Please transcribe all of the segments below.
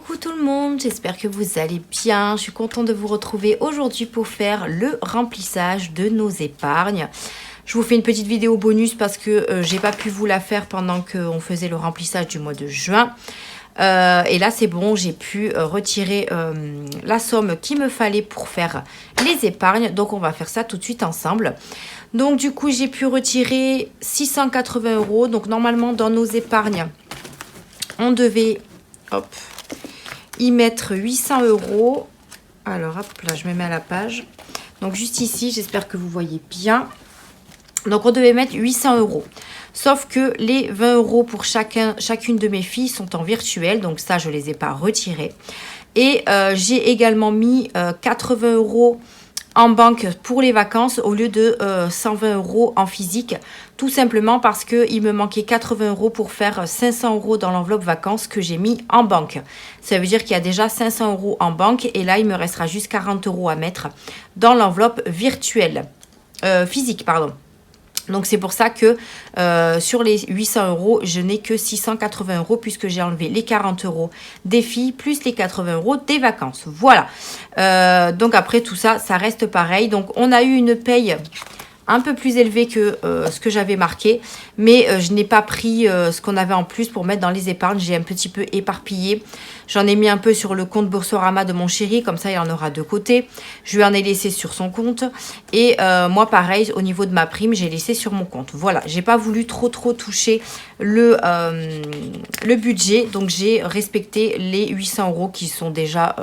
Coucou tout le monde, j'espère que vous allez bien. Je suis contente de vous retrouver aujourd'hui pour faire le remplissage de nos épargnes. Je vous fais une petite vidéo bonus parce que j'ai pas pu vous la faire pendant qu'on faisait le remplissage du mois de juin. Et là c'est bon, j'ai pu retirer la somme qu'il me fallait pour faire les épargnes. Donc on va faire ça tout de suite ensemble. Donc du coup j'ai pu retirer 680 €. Donc normalement dans nos épargnes, on devait y mettre 800 €. Alors hop là, je me mets à la page. Donc juste ici, j'espère que vous voyez bien. Donc on devait mettre 800 €. Sauf que les 20 € pour chacune de mes filles sont en virtuel. Donc ça, je ne les ai pas retirés. Et j'ai également mis 80 € en banque pour les vacances au lieu de 120 € en physique. Tout simplement parce qu'il me manquait 80 € pour faire 500 € dans l'enveloppe vacances que j'ai mis en banque. Ça veut dire qu'il y a déjà 500 € en banque et là, il me restera juste 40 € à mettre dans l'enveloppe virtuelle. Physique, pardon. Donc c'est pour ça que sur les 800 €, je n'ai que 680 € puisque j'ai enlevé les 40 € des filles plus les 80 € des vacances. Voilà. Donc après tout ça, ça reste pareil. Donc on a eu une paye un peu plus élevée que ce que j'avais marqué. Mais je n'ai pas pris ce qu'on avait en plus pour mettre dans les épargnes. J'ai un petit peu éparpillé. J'en ai mis un peu sur le compte Boursorama de mon chéri. Comme ça, il en aura de côté. Je lui en ai laissé sur son compte. Et moi, pareil, au niveau de ma prime, j'ai laissé sur mon compte. Voilà, j'ai pas voulu trop toucher le budget. Donc, j'ai respecté les 800 € qui sont déjà...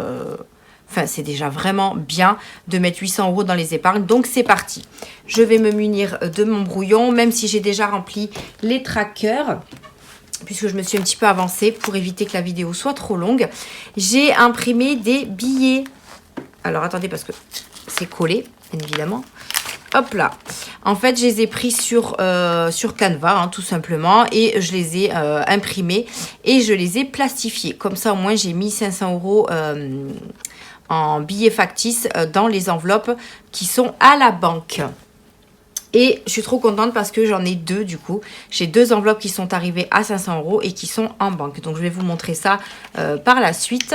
Enfin, c'est déjà vraiment bien de mettre 800 € dans les épargnes. Donc, c'est parti. Je vais me munir de mon brouillon, même si j'ai déjà rempli les trackers, puisque je me suis un petit peu avancée pour éviter que la vidéo soit trop longue. J'ai imprimé des billets. Alors, attendez, parce que c'est collé, bien évidemment. Hop là. En fait, je les ai pris sur Canva, hein, tout simplement. Et je les ai imprimés et je les ai plastifiés. Comme ça, au moins, j'ai mis 500 € en billets factices dans les enveloppes qui sont à la banque. Et je suis trop contente parce que j'en ai deux du coup. J'ai deux enveloppes qui sont arrivées à 500 € et qui sont en banque. Donc je vais vous montrer ça par la suite.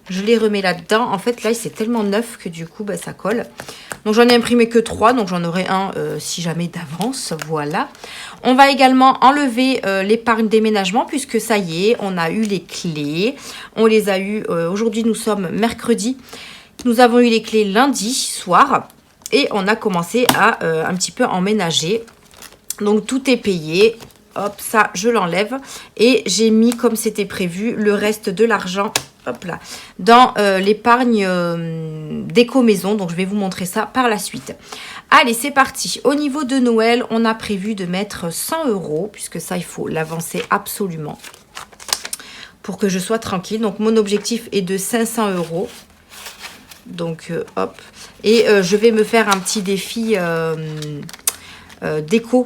Je les remets là-dedans. En fait là c'est tellement neuf que du coup ça colle. Donc j'en ai imprimé que 3. Donc j'en aurai un si jamais d'avance. Voilà. On va également enlever l'épargne déménagement puisque ça y est, on a eu les clés. On les a eu, aujourd'hui nous sommes mercredi. Nous avons eu les clés lundi soir. Et on a commencé à un petit peu emménager. Donc tout est payé. Hop, ça je l'enlève. Et j'ai mis comme c'était prévu le reste de l'argent. Hop là, dans l'épargne déco maison. Donc je vais vous montrer ça par la suite. Allez, c'est parti. Au niveau de Noël, on a prévu de mettre 100 €. Puisque ça, il faut l'avancer absolument. Pour que je sois tranquille. Donc mon objectif est de 500 €. Donc hop. Et je vais me faire un petit défi déco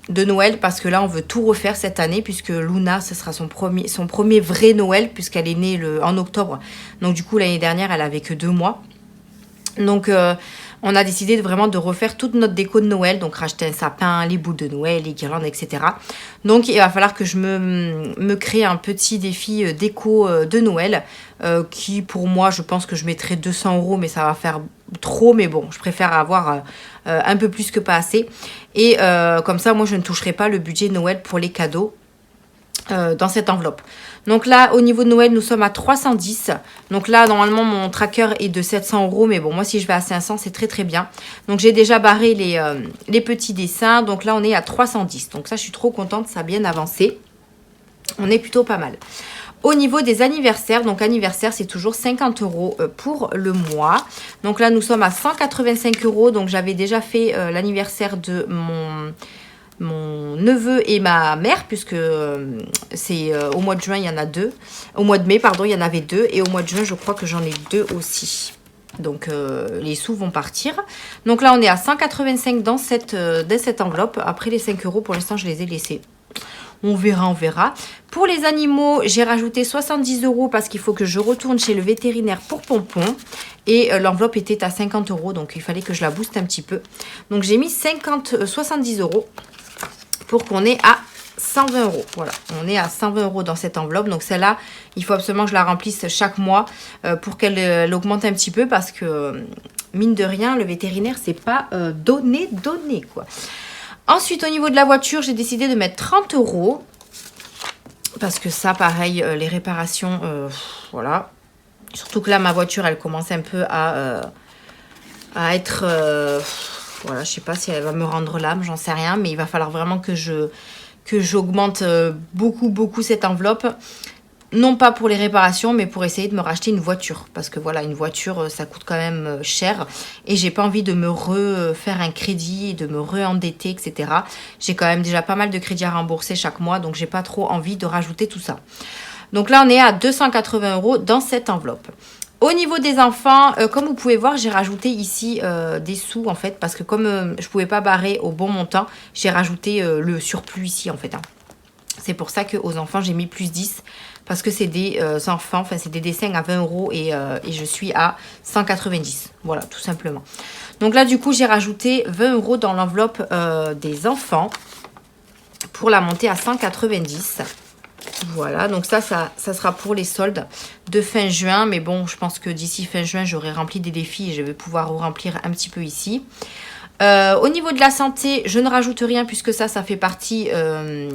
de Noël parce que là on veut tout refaire cette année puisque Luna ce sera son premier vrai Noël puisqu'elle est née en octobre. Donc du coup l'année dernière elle avait que 2 mois. Donc on a décidé vraiment de refaire toute notre déco de Noël. Donc racheter un sapin, les boules de Noël, les guirlandes, etc. Donc il va falloir que je me crée un petit défi déco de Noël. Qui pour moi je pense que je mettrai 200 € mais ça va faire trop. Mais bon je préfère avoir un peu plus que pas assez. Et comme ça moi je ne toucherai pas le budget Noël pour les cadeaux. Dans cette enveloppe. Donc là, au niveau de Noël, nous sommes à 310. Donc là, normalement, mon tracker est de 700 €. Mais bon, moi, si je vais à 500, c'est très, très bien. Donc, j'ai déjà barré les petits dessins. Donc là, on est à 310. Donc ça, je suis trop contente. Ça a bien avancé. On est plutôt pas mal. Au niveau des anniversaires, donc anniversaire, c'est toujours 50 € pour le mois. Donc là, nous sommes à 185 €. Donc, j'avais déjà fait l'anniversaire de mon neveu et ma mère, puisque c'est au mois de juin, il y en a 2. Au mois de mai, pardon, il y en avait 2. Et au mois de juin, je crois que j'en ai 2 aussi. Donc, les sous vont partir. Donc là, on est à 185 dans cette enveloppe. Après, les 5 € pour l'instant, je les ai laissés. On verra, on verra. Pour les animaux, j'ai rajouté 70 € parce qu'il faut que je retourne chez le vétérinaire pour Pompon. Et l'enveloppe était à 50 €, donc il fallait que je la booste un petit peu. Donc j'ai mis 70 € pour qu'on ait à 120 €. Voilà, on est à 120 € dans cette enveloppe. Donc celle-là, il faut absolument que je la remplisse chaque mois pour qu'elle augmente un petit peu parce que, mine de rien, le vétérinaire, c'est pas donné, quoi. Ensuite, au niveau de la voiture, j'ai décidé de mettre 30 € parce que ça, pareil, les réparations, voilà. Surtout que là, ma voiture, elle commence un peu à être... voilà, je sais pas si elle va me rendre l'âme, j'en sais rien. Mais il va falloir vraiment que j'augmente beaucoup cette enveloppe. Non pas pour les réparations, mais pour essayer de me racheter une voiture. Parce que voilà, une voiture, ça coûte quand même cher. Et j'ai pas envie de me refaire un crédit, de me re-endetter, etc. J'ai quand même déjà pas mal de crédits à rembourser chaque mois. Donc j'ai pas trop envie de rajouter tout ça. Donc là, on est à 280 € dans cette enveloppe. Au niveau des enfants, comme vous pouvez voir, j'ai rajouté ici des sous en fait. Parce que comme je pouvais pas barrer au bon montant, j'ai rajouté le surplus ici en fait. Hein. C'est pour ça qu'aux enfants, j'ai mis plus 10. Parce que c'est des enfants, enfin c'est des dessins à 20 € et je suis à 190. Voilà, tout simplement. Donc là, du coup, j'ai rajouté 20 € dans l'enveloppe des enfants pour la monter à 190. Voilà, donc ça sera pour les soldes de fin juin. Mais bon, je pense que d'ici fin juin, j'aurai rempli des défis et je vais pouvoir remplir un petit peu ici. Au niveau de la santé, je ne rajoute rien puisque ça fait partie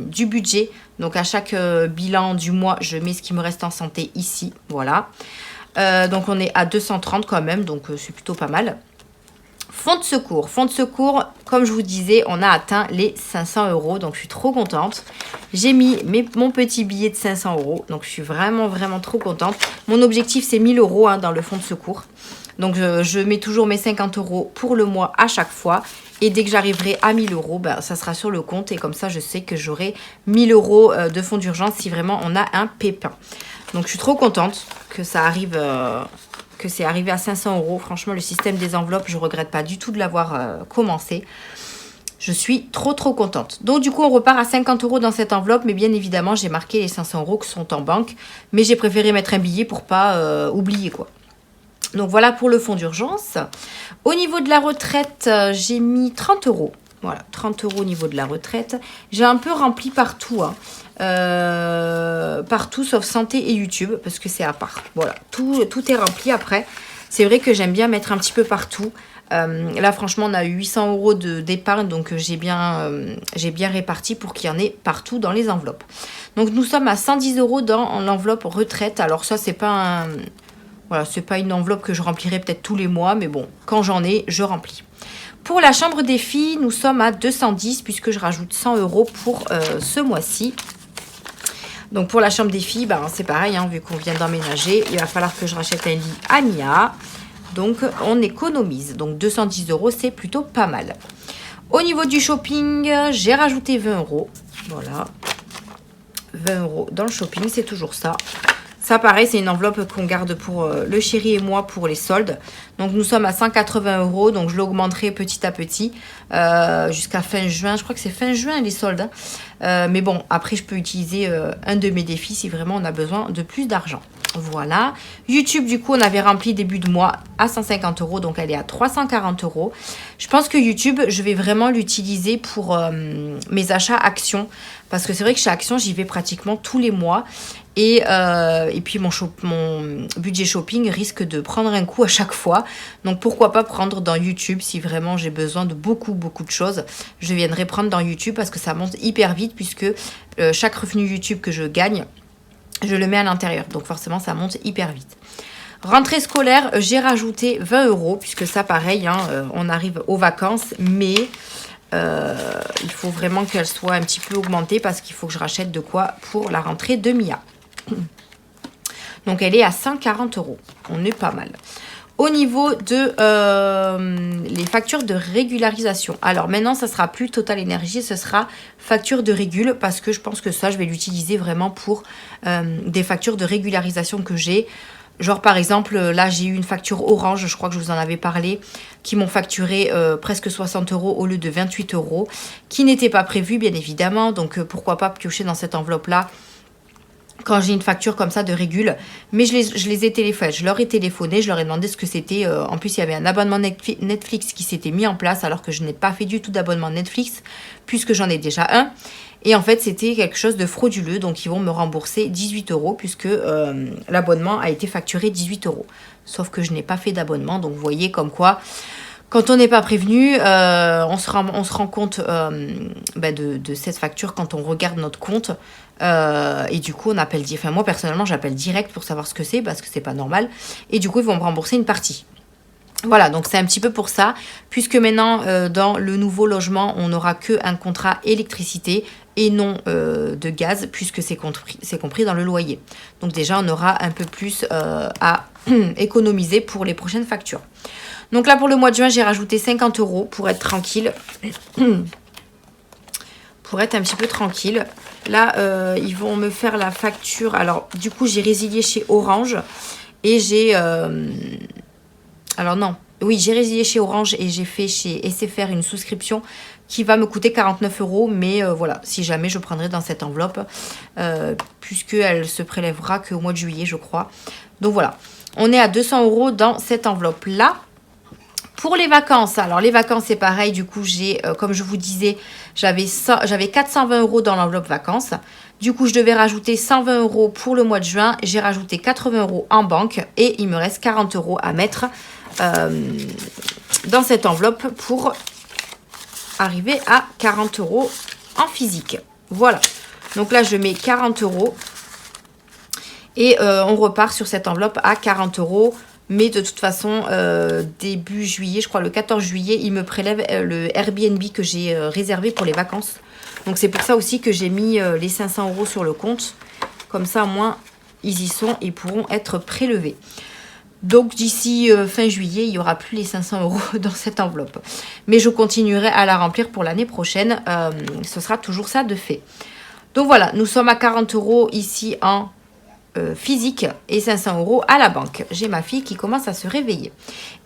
du budget. Donc à chaque bilan du mois, je mets ce qui me reste en santé ici. Voilà. Donc on est à 230 quand même, donc c'est plutôt pas mal. Fonds de secours. Fonds de secours, comme je vous disais, on a atteint les 500 €. Donc je suis trop contente. J'ai mis mon petit billet de 500 €. Donc je suis vraiment trop contente. Mon objectif, c'est 1000 € hein, dans le fonds de secours. Donc je mets toujours mes 50 € pour le mois à chaque fois. Et dès que j'arriverai à 1000 €, ben, ça sera sur le compte. Et comme ça, je sais que j'aurai 1000 € de fonds d'urgence si vraiment on a un pépin. Donc je suis trop contente que ça arrive, que c'est arrivé à 500 €. Franchement, le système des enveloppes, je ne regrette pas du tout de l'avoir commencé. Je suis trop contente. Donc du coup, on repart à 50 € dans cette enveloppe. Mais bien évidemment, j'ai marqué les 500 € qui sont en banque. Mais j'ai préféré mettre un billet pour pas oublier quoi. Donc voilà pour le fonds d'urgence. Au niveau de la retraite, j'ai mis 30 €. Voilà, 30 € au niveau de la retraite. J'ai un peu rempli partout. Hein. Partout sauf santé et YouTube parce que c'est à part. Voilà, tout est rempli après. C'est vrai que j'aime bien mettre un petit peu partout. Là, franchement, on a eu 800 € d'épargne. Donc, j'ai bien réparti pour qu'il y en ait partout dans les enveloppes. Donc, nous sommes à 110 € dans l'enveloppe retraite. Alors ça, c'est pas voilà, c'est pas une enveloppe que je remplirai peut-être tous les mois, mais bon, quand j'en ai, je remplis. Pour la chambre des filles, nous sommes à 210 puisque je rajoute 100 € pour ce mois-ci. Donc pour la chambre des filles, ben, c'est pareil, hein, vu qu'on vient d'emménager, il va falloir que je rachète un lit à Mia. Donc on économise. Donc 210 €, c'est plutôt pas mal. Au niveau du shopping, j'ai rajouté 20 €. Voilà. 20 € dans le shopping, c'est toujours ça. Ça, pareil, c'est une enveloppe qu'on garde pour le chéri et moi pour les soldes. Donc, nous sommes à 180 €. Donc, je l'augmenterai petit à petit jusqu'à fin juin. Je crois que c'est fin juin les soldes. Hein. Mais bon, après, je peux utiliser un de mes défis si vraiment on a besoin de plus d'argent. Voilà. YouTube, du coup, on avait rempli début de mois à 150 €. Donc, elle est à 340 €. Je pense que YouTube, je vais vraiment l'utiliser pour mes achats actions. Parce que c'est vrai que chez Action, j'y vais pratiquement tous les mois. Et puis mon budget shopping risque de prendre un coup à chaque fois. Donc pourquoi pas prendre dans YouTube si vraiment j'ai besoin de beaucoup de choses. Je viendrai prendre dans YouTube parce que ça monte hyper vite puisque chaque revenu YouTube que je gagne, je le mets à l'intérieur. Donc forcément ça monte hyper vite. Rentrée scolaire, j'ai rajouté 20 € puisque ça pareil, hein, on arrive aux vacances. Mais il faut vraiment qu'elle soit un petit peu augmentée parce qu'il faut que je rachète de quoi pour la rentrée de Mia. Donc elle est à 140 €. On est pas mal. Au niveau de les factures de régularisation. Alors maintenant, ça sera plus Total Énergie, ce sera facture de régule parce que je pense que ça, je vais l'utiliser vraiment pour des factures de régularisation que j'ai. Genre par exemple, là j'ai eu une facture Orange, je crois que je vous en avais parlé, qui m'ont facturé presque 60 € au lieu de 28 €, qui n'était pas prévu bien évidemment. Donc pourquoi pas piocher dans cette enveloppe-là quand j'ai une facture comme ça de régule. Mais je les ai téléphonés, je leur ai téléphoné, je leur ai demandé ce que c'était. En plus, il y avait un abonnement Netflix qui s'était mis en place alors que je n'ai pas fait du tout d'abonnement Netflix puisque j'en ai déjà un. Et en fait, c'était quelque chose de frauduleux. Donc, ils vont me rembourser 18 € puisque l'abonnement a été facturé 18 €. Sauf que je n'ai pas fait d'abonnement. Donc, vous voyez comme quoi, quand on n'est pas prévenu, on se rend compte de cette facture quand on regarde notre compte. Et du coup, on appelle... Enfin, moi, personnellement, j'appelle direct pour savoir ce que c'est parce que c'est pas normal. Et du coup, ils vont me rembourser une partie. Voilà, donc c'est un petit peu pour ça, puisque maintenant, dans le nouveau logement, on n'aura qu'un contrat électricité et non de gaz, puisque c'est compris dans le loyer. Donc déjà, on aura un peu plus à économiser pour les prochaines factures. Donc là, pour le mois de juin, j'ai rajouté 50 € pour être tranquille. Pour être un petit peu tranquille. Là, ils vont me faire la facture. Alors, du coup, j'ai résilié chez Orange et j'ai... Alors non, oui, j'ai résilié chez Orange et j'ai fait chez SFR une souscription qui va me coûter 49 €. Mais voilà, si jamais je prendrai dans cette enveloppe, puisqu'elle se prélèvera qu'au mois de juillet, je crois. Donc voilà, on est à 200 € dans cette enveloppe-là. Pour les vacances, alors les vacances c'est pareil, du coup j'ai, comme je vous disais, j'avais 420 € dans l'enveloppe vacances. Du coup je devais rajouter 120 € pour le mois de juin, j'ai rajouté 80 € en banque et il me reste 40 € à mettre dans cette enveloppe pour arriver à 40 € en physique. Voilà, donc là je mets 40 € et on repart sur cette enveloppe à 40 €. Mais de toute façon, début juillet, je crois le 14 juillet, ils me prélèvent le Airbnb que j'ai réservé pour les vacances. Donc c'est pour ça aussi que j'ai mis les 500 € sur le compte. Comme ça, au moins, ils y sont et pourront être prélevés. Donc d'ici fin juillet, il n'y aura plus les 500 € dans cette enveloppe. Mais je continuerai à la remplir pour l'année prochaine. Ce sera toujours ça de fait. Donc voilà, nous sommes à 40 € ici en physique et 500 € à la banque. J'ai ma fille qui commence à se réveiller.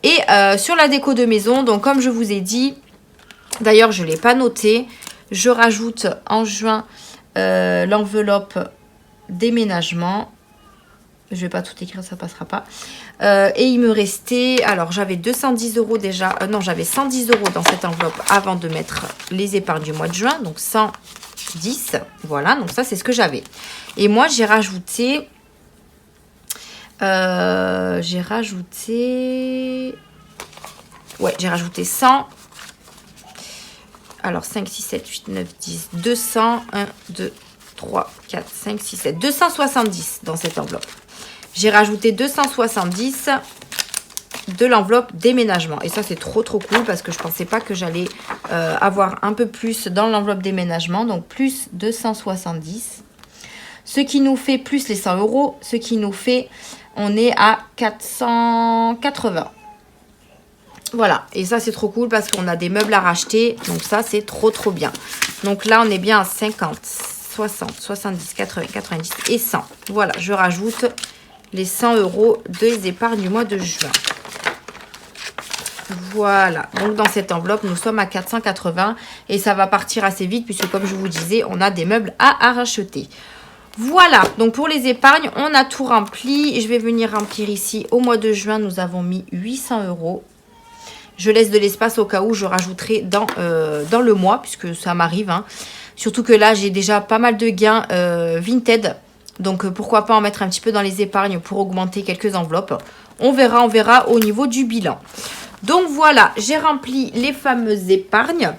Et sur la déco de maison, donc comme je vous ai dit, d'ailleurs je ne l'ai pas noté, je rajoute en juin l'enveloppe déménagement. Je ne vais pas tout écrire, ça passera pas. Et il me restait, alors j'avais 210 € déjà, non j'avais 110 € dans cette enveloppe avant de mettre les épargnes du mois de juin, donc 110, voilà, donc ça c'est ce que j'avais. Et moi j'ai rajouté 100, alors 5, 6, 7, 8, 9, 10, 200, 1, 2, 3, 4, 5, 6, 7, 270 dans cette enveloppe. J'ai rajouté 270 de l'enveloppe déménagement. Et ça, c'est trop cool parce que je pensais pas que j'allais avoir un peu plus dans l'enveloppe déménagement. Donc, plus 270. Ce qui nous fait plus les 100 €. Ce qui nous fait, on est à 480. Voilà. Et ça, c'est trop cool parce qu'on a des meubles à racheter. Donc, ça, c'est trop bien. Donc, là, on est bien à 50, 60, 70, 80, 90 et 100. Voilà. Je rajoute les 100 € des épargnes du mois de juin. Voilà, donc dans cette enveloppe, nous sommes à 480 et ça va partir assez vite puisque comme je vous disais, on a des meubles à racheter. Voilà, donc pour les épargnes, on a tout rempli. Je vais venir remplir ici. Au mois de juin, nous avons mis 800 €. Je laisse de l'espace au cas où je rajouterai dans le mois puisque ça m'arrive. Hein. Surtout que là, j'ai déjà pas mal de gains Vinted. Donc pourquoi pas en mettre un petit peu dans les épargnes pour augmenter quelques enveloppes. On verra au niveau du bilan. Donc voilà, j'ai rempli les fameuses épargnes.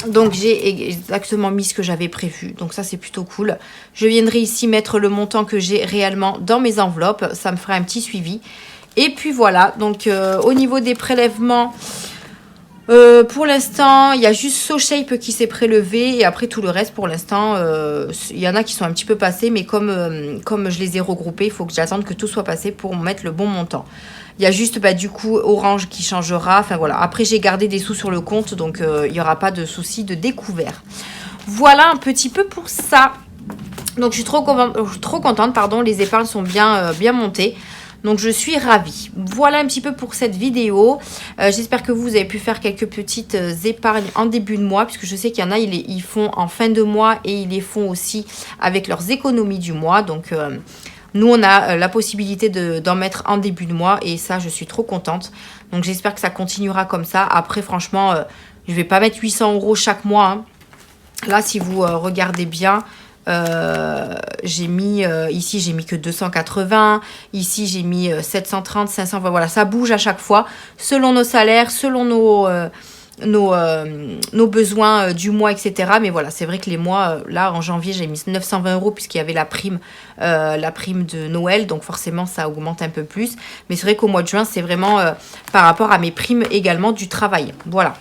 Donc j'ai exactement mis ce que j'avais prévu. Donc ça c'est plutôt cool. Je viendrai ici mettre le montant que j'ai réellement dans mes enveloppes. Ça me fera un petit suivi. Et puis voilà, donc au niveau des prélèvements... pour l'instant, il y a juste SoShape qui s'est prélevé et après tout le reste, pour l'instant, il y en a qui sont un petit peu passés, mais comme je les ai regroupés, il faut que j'attende que tout soit passé pour mettre le bon montant. Il y a juste du coup Orange qui changera, enfin voilà. Après, j'ai gardé des sous sur le compte, donc il n'y aura pas de souci de découvert. Voilà un petit peu pour ça. Donc je suis trop contente, pardon, les épargnes sont bien montées. Donc je suis ravie. Voilà un petit peu pour cette vidéo. J'espère que vous avez pu faire quelques petites épargnes en début de mois, puisque je sais qu'il y en a, ils font en fin de mois et ils les font aussi avec leurs économies du mois. Donc nous, on a la possibilité d'en mettre en début de mois et ça, je suis trop contente. Donc j'espère que ça continuera comme ça. Après, franchement, je ne vais pas mettre 800 € chaque mois, hein. Là, si vous regardez bien, j'ai mis ici j'ai mis que 280, ici j'ai mis 730, 500, voilà, ça bouge à chaque fois selon nos salaires, selon nos besoins du mois, etc. Mais voilà, c'est vrai que les mois, là en janvier j'ai mis 920 € puisqu'il y avait la prime de Noël, donc forcément ça augmente un peu plus. Mais c'est vrai qu'au mois de juin c'est vraiment par rapport à mes primes également du travail, voilà.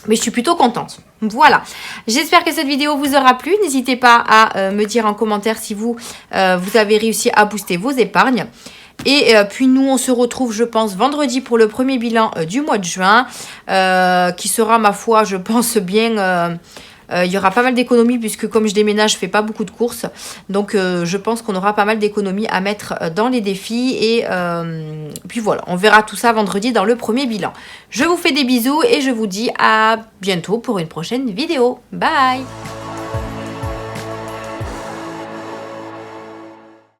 Mais je suis plutôt contente. Voilà. J'espère que cette vidéo vous aura plu. N'hésitez pas à me dire en commentaire si vous avez réussi à booster vos épargnes. Et puis nous, on se retrouve, je pense, vendredi pour le premier bilan du mois de juin. Qui sera, ma foi, je pense bien... il y aura pas mal d'économies puisque comme je déménage, je fais pas beaucoup de courses. Donc je pense qu'on aura pas mal d'économies à mettre dans les défis. Et puis voilà, on verra tout ça vendredi dans le premier bilan. Je vous fais des bisous et je vous dis à bientôt pour une prochaine vidéo. Bye!